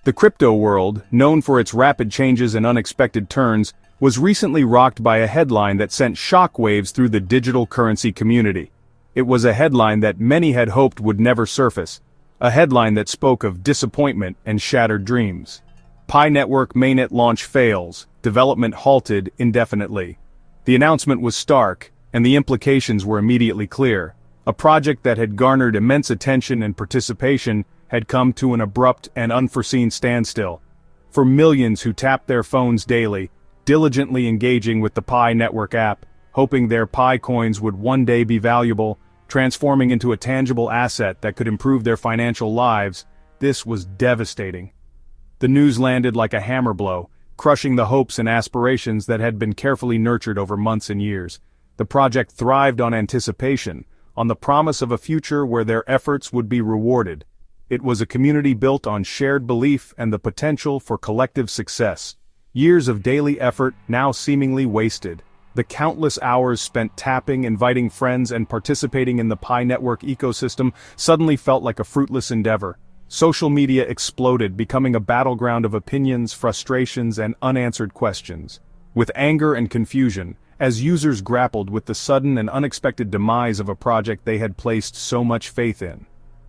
The crypto world, known for its rapid changes and unexpected turns, was recently rocked by a headline that sent shockwaves through the digital currency community. It was a headline that many had hoped would never surface, a headline that spoke of disappointment and shattered dreams. Pi Network mainnet launch fails, development halted indefinitely. The announcement was stark, and the implications were immediately clear. A project that had garnered immense attention and participation had come to an abrupt and unforeseen standstill. For millions who tapped their phones daily, diligently engaging with the Pi Network app, hoping their Pi coins would one day be valuable, transforming into a tangible asset that could improve their financial lives, this was devastating. The news landed like a hammer blow, crushing the hopes and aspirations that had been carefully nurtured over months and years. The project thrived on anticipation, on the promise of a future where their efforts would be rewarded. It was a community built on shared belief and the potential for collective success. Years of daily effort now seemingly wasted. The countless hours spent tapping, inviting friends, and participating in the Pi Network ecosystem suddenly felt like a fruitless endeavor. Social media exploded, becoming a battleground of opinions, frustrations, and unanswered questions. With anger and confusion, as users grappled with the sudden and unexpected demise of a project they had placed so much faith in.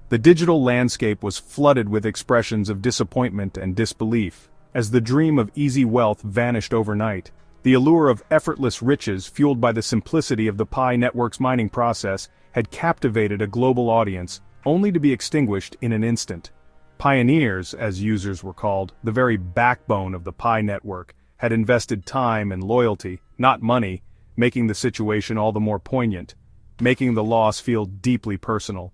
The digital landscape was flooded with expressions of disappointment and disbelief. As the dream of easy wealth vanished overnight, the allure of effortless riches fueled by the simplicity of the Pi Network's mining process had captivated a global audience, only to be extinguished in an instant. Pioneers, as users were called, the very backbone of the Pi Network, had invested time and loyalty, not money, making the situation all the more poignant, making the loss feel deeply personal.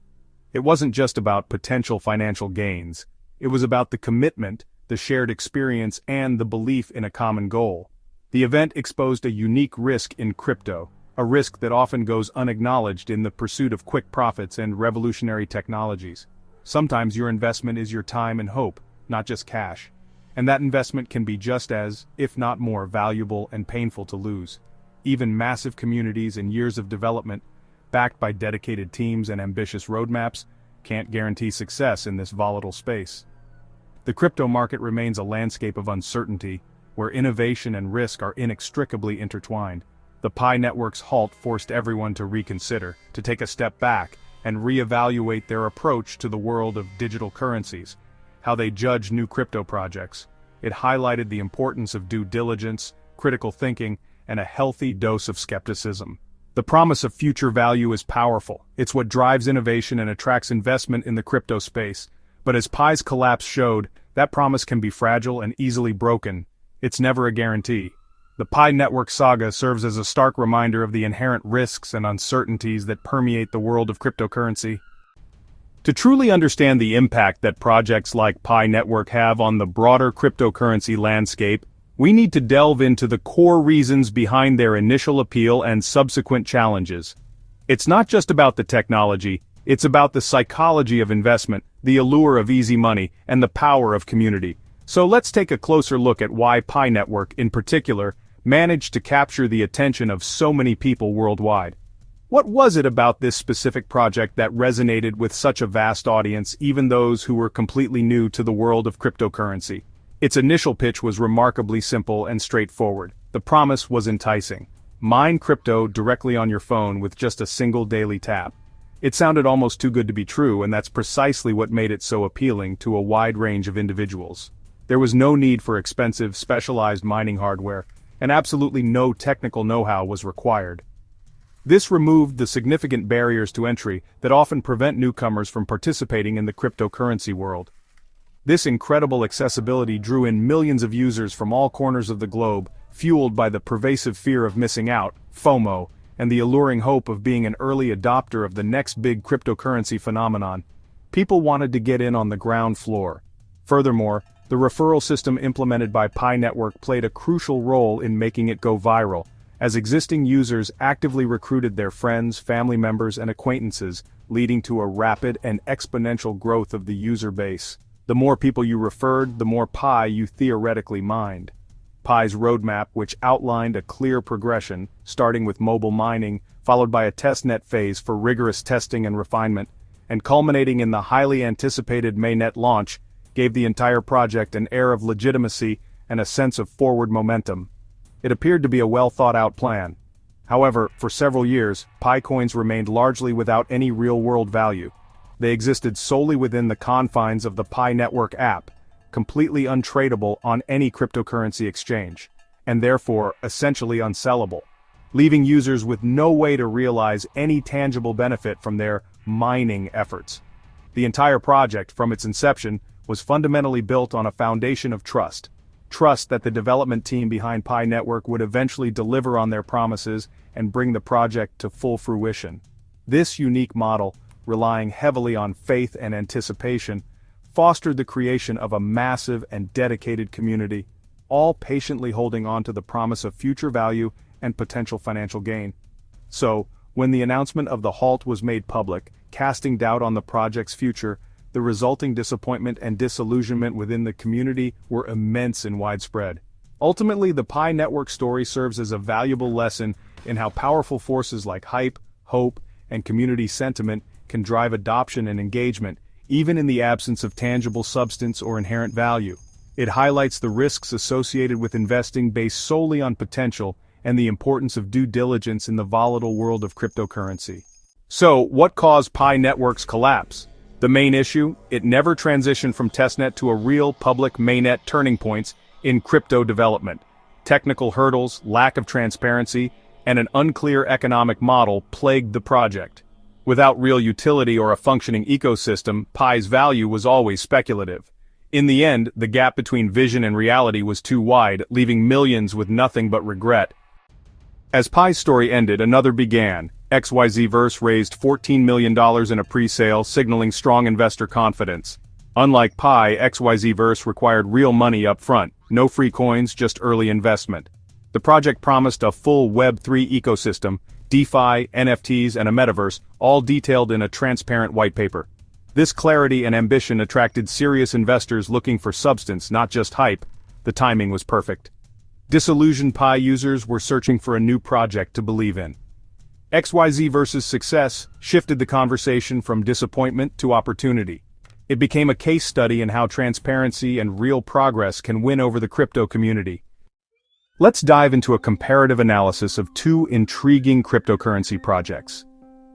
It wasn't just about potential financial gains. It was about the commitment, the shared experience, and the belief in a common goal. The event exposed a unique risk in crypto, a risk that often goes unacknowledged in the pursuit of quick profits and revolutionary technologies. Sometimes your investment is your time and hope, not just cash. And that investment can be just as, if not more, valuable and painful to lose. Even massive communities and years of development, backed by dedicated teams and ambitious roadmaps, can't guarantee success in this volatile space. The crypto market remains a landscape of uncertainty, where innovation and risk are inextricably intertwined. The Pi Network's halt forced everyone to reconsider, to take a step back, and reevaluate their approach to the world of digital currencies, how they judge new crypto projects. It highlighted the importance of due diligence, critical thinking, and a healthy dose of skepticism. The promise of future value is powerful. It's what drives innovation and attracts investment in the crypto space. But as Pi's collapse showed, that promise can be fragile and easily broken. It's never a guarantee. The Pi Network saga serves as a stark reminder of the inherent risks and uncertainties that permeate the world of cryptocurrency. To truly understand the impact that projects like Pi Network have on the broader cryptocurrency landscape, we need to delve into the core reasons behind their initial appeal and subsequent challenges. It's not just about the technology, it's about the psychology of investment, the allure of easy money, and the power of community. So let's take a closer look at why Pi Network, in particular, managed to capture the attention of so many people worldwide. What was it about this specific project that resonated with such a vast audience, even those who were completely new to the world of cryptocurrency? Its initial pitch was remarkably simple and straightforward. The promise was enticing. Mine crypto directly on your phone with just a single daily tap. It sounded almost too good to be true, and that's precisely what made it so appealing to a wide range of individuals. There was no need for expensive, specialized mining hardware, and absolutely no technical know-how was required. This removed the significant barriers to entry that often prevent newcomers from participating in the cryptocurrency world. This incredible accessibility drew in millions of users from all corners of the globe, fueled by the pervasive fear of missing out, FOMO, and the alluring hope of being an early adopter of the next big cryptocurrency phenomenon. People wanted to get in on the ground floor. Furthermore, the referral system implemented by Pi Network played a crucial role in making it go viral, as existing users actively recruited their friends, family members, and acquaintances, leading to a rapid and exponential growth of the user base. The more people you referred, the more Pi you theoretically mined. Pi's roadmap, which outlined a clear progression, starting with mobile mining, followed by a testnet phase for rigorous testing and refinement, and culminating in the highly anticipated mainnet launch, gave the entire project an air of legitimacy and a sense of forward momentum. It appeared to be a well-thought-out plan. However, for several years, Pi coins remained largely without any real-world value. They existed solely within the confines of the Pi Network app, completely untradeable on any cryptocurrency exchange, and therefore essentially unsellable, leaving users with no way to realize any tangible benefit from their mining efforts. The entire project, from its inception, was fundamentally built on a foundation of trust. Trust that the development team behind Pi Network would eventually deliver on their promises and bring the project to full fruition. This unique model, relying heavily on faith and anticipation, fostered the creation of a massive and dedicated community, all patiently holding on to the promise of future value and potential financial gain. So, when the announcement of the halt was made public, casting doubt on the project's future, the resulting disappointment and disillusionment within the community were immense and widespread. Ultimately, the Pi Network story serves as a valuable lesson in how powerful forces like hype, hope, and community sentiment can drive adoption and engagement, even in the absence of tangible substance or inherent value. It highlights the risks associated with investing based solely on potential and the importance of due diligence in the volatile world of cryptocurrency. So, what caused Pi Network's collapse? The main issue: it never transitioned from testnet to a real public mainnet. Turning points in crypto development, technical hurdles, lack of transparency, and an unclear economic model plagued the project. Without real utility or a functioning ecosystem, Pi's value was always speculative. In the end, the gap between vision and reality was too wide, leaving millions with nothing but regret. As Pi's story ended, another began. XYZverse raised $14 million in a pre-sale, signaling strong investor confidence. Unlike Pi, XYZverse required real money up front, no free coins, just early investment. The project promised a full Web3 ecosystem, DeFi, NFTs, and a metaverse, all detailed in a transparent white paper. This clarity and ambition attracted serious investors looking for substance, not just hype. The timing was perfect. Disillusioned Pi users were searching for a new project to believe in. XYZverse's success shifted the conversation from disappointment to opportunity. It became a case study in how transparency and real progress can win over the crypto community. Let's dive into a comparative analysis of two intriguing cryptocurrency projects,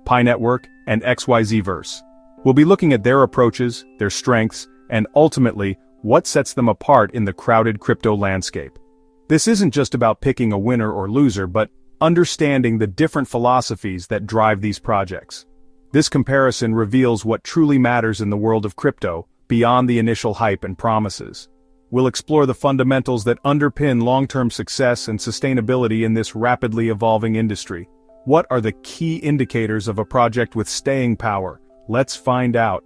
Pi Network and XYZverse. We'll be looking at their approaches, their strengths, and ultimately, what sets them apart in the crowded crypto landscape. This isn't just about picking a winner or loser, but understanding the different philosophies that drive these projects. This comparison reveals what truly matters in the world of crypto, beyond the initial hype and promises. We'll explore the fundamentals that underpin long-term success and sustainability in this rapidly evolving industry. What are the key indicators of a project with staying power? Let's find out.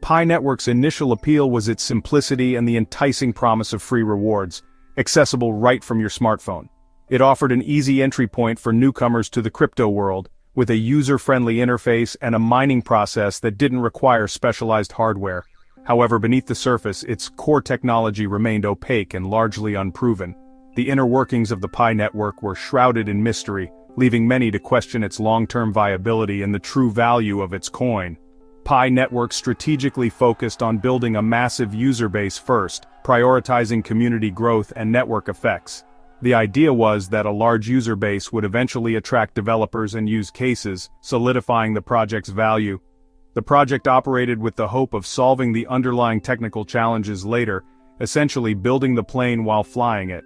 Pi Network's initial appeal was its simplicity and the enticing promise of free rewards, accessible right from your smartphone. It offered an easy entry point for newcomers to the crypto world, with a user-friendly interface and a mining process that didn't require specialized hardware. However, beneath the surface, its core technology remained opaque and largely unproven. The inner workings of the Pi Network were shrouded in mystery, leaving many to question its long-term viability and the true value of its coin. Pi Network strategically focused on building a massive user base first, prioritizing community growth and network effects. The idea was that a large user base would eventually attract developers and use cases, solidifying the project's value. The project operated with the hope of solving the underlying technical challenges later, essentially building the plane while flying it.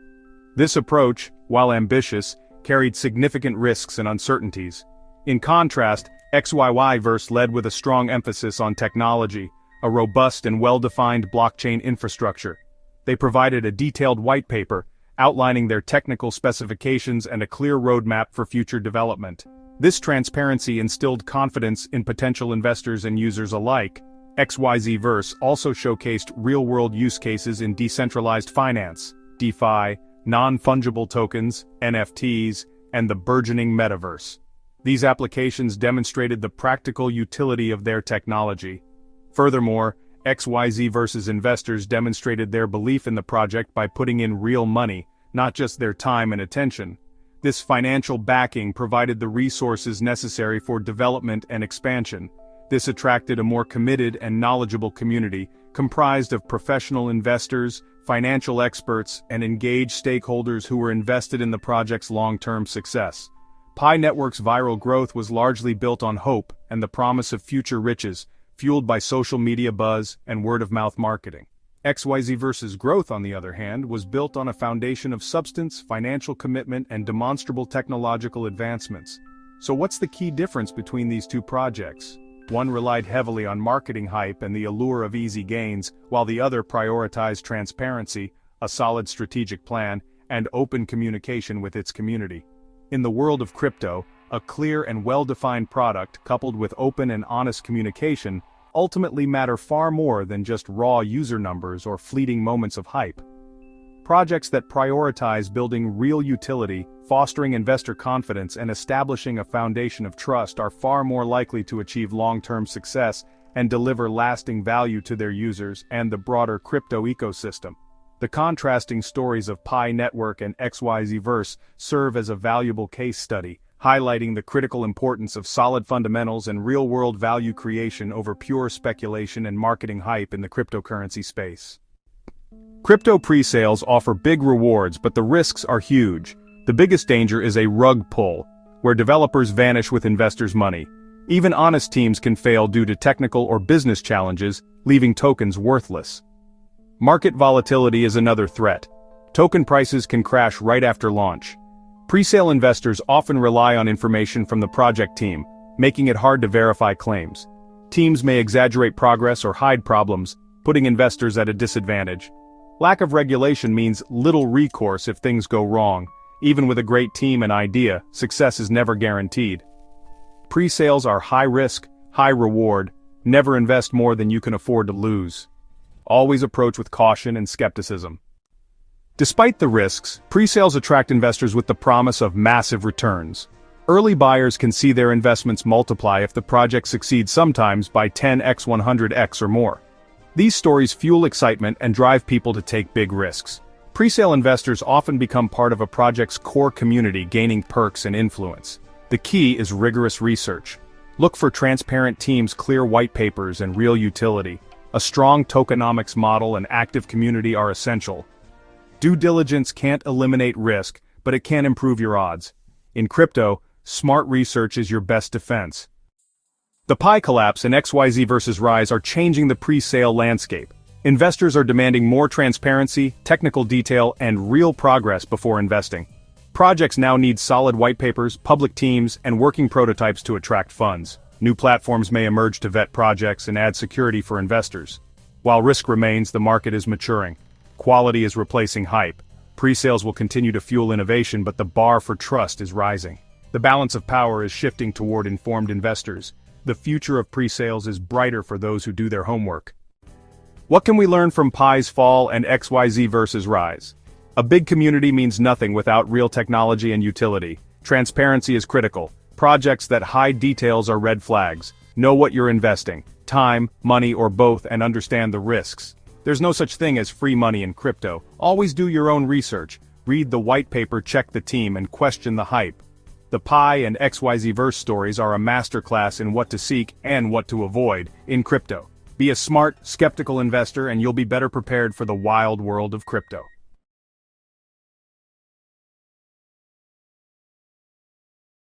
This approach, while ambitious, carried significant risks and uncertainties. In contrast, XYZverse led with a strong emphasis on technology, a robust and well-defined blockchain infrastructure. They provided a detailed white paper, outlining their technical specifications and a clear roadmap for future development. This transparency instilled confidence in potential investors and users alike. XYZverse also showcased real-world use cases in decentralized finance, DeFi, non-fungible tokens, NFTs, and the burgeoning metaverse. These applications demonstrated the practical utility of their technology. Furthermore, XYZverse's investors demonstrated their belief in the project by putting in real money, not just their time and attention. This financial backing provided the resources necessary for development and expansion, This attracted a more committed and knowledgeable community, comprised of professional investors, financial experts, and engaged stakeholders who were invested in the project's long-term success. Pi Network's viral growth was largely built on hope and the promise of future riches, fueled by social media buzz and word-of-mouth marketing. XYZ Verse's growth, on the other hand, was built on a foundation of substance, financial commitment, and demonstrable technological advancements. So what's the key difference between these two projects? One relied heavily on marketing hype and the allure of easy gains, while the other prioritized transparency, a solid strategic plan, and open communication with its community. In the world of crypto, a clear and well-defined product coupled with open and honest communication ultimately matter far more than just raw user numbers or fleeting moments of hype. Projects that prioritize building real utility, fostering investor confidence, and establishing a foundation of trust are far more likely to achieve long-term success and deliver lasting value to their users and the broader crypto ecosystem. The contrasting stories of Pi Network and XYZ Verse serve as a valuable case study, highlighting the critical importance of solid fundamentals and real-world value creation over pure speculation and marketing hype in the cryptocurrency space. Crypto pre-sales offer big rewards, but the risks are huge. The biggest danger is a rug pull, where developers vanish with investors' money. Even honest teams can fail due to technical or business challenges, leaving tokens worthless. Market volatility is another threat. Token prices can crash right after launch. Pre-sale investors often rely on information from the project team, making it hard to verify claims. Teams may exaggerate progress or hide problems, putting investors at a disadvantage. Lack of regulation means little recourse if things go wrong. Even with a great team and idea, success is never guaranteed. Pre-sales are high risk, high reward. Never invest more than you can afford to lose. Always approach with caution and skepticism. Despite the risks, pre-sales attract investors with the promise of massive returns. Early buyers can see their investments multiply if the project succeeds, sometimes by 10x, 100x or more. These stories fuel excitement and drive people to take big risks. Pre-sale investors often become part of a project's core community, gaining perks and influence. The key is rigorous research. Look for transparent teams, clear white papers, and real utility. A strong tokenomics model and active community are essential. Due diligence can't eliminate risk, but it can improve your odds. In crypto, smart research is your best defense. The Pi collapse and XYZ Verse's rise are changing the pre-sale landscape. Investors are demanding more transparency, technical detail, and real progress before investing. Projects now need solid white papers, public teams, and working prototypes to attract funds. New platforms may emerge to vet projects and add security for investors. While risk remains, the market is maturing. Quality is replacing hype. Pre-sales will continue to fuel innovation, but the bar for trust is rising. The balance of power is shifting toward informed investors. The future of pre-sales is brighter for those who do their homework. What can we learn from Pi's fall and XYZ Verse's rise? A big community means nothing without real technology and utility. Transparency is critical. Projects that hide details are red flags. Know what you're investing, time, money, or both, and understand the risks. There's no such thing as free money in crypto. Always do your own research. Read the white paper, check the team, and question the hype. The Pi and XYZ Verse stories are a masterclass in what to seek and what to avoid in crypto. Be a smart, skeptical investor and you'll be better prepared for the wild world of crypto.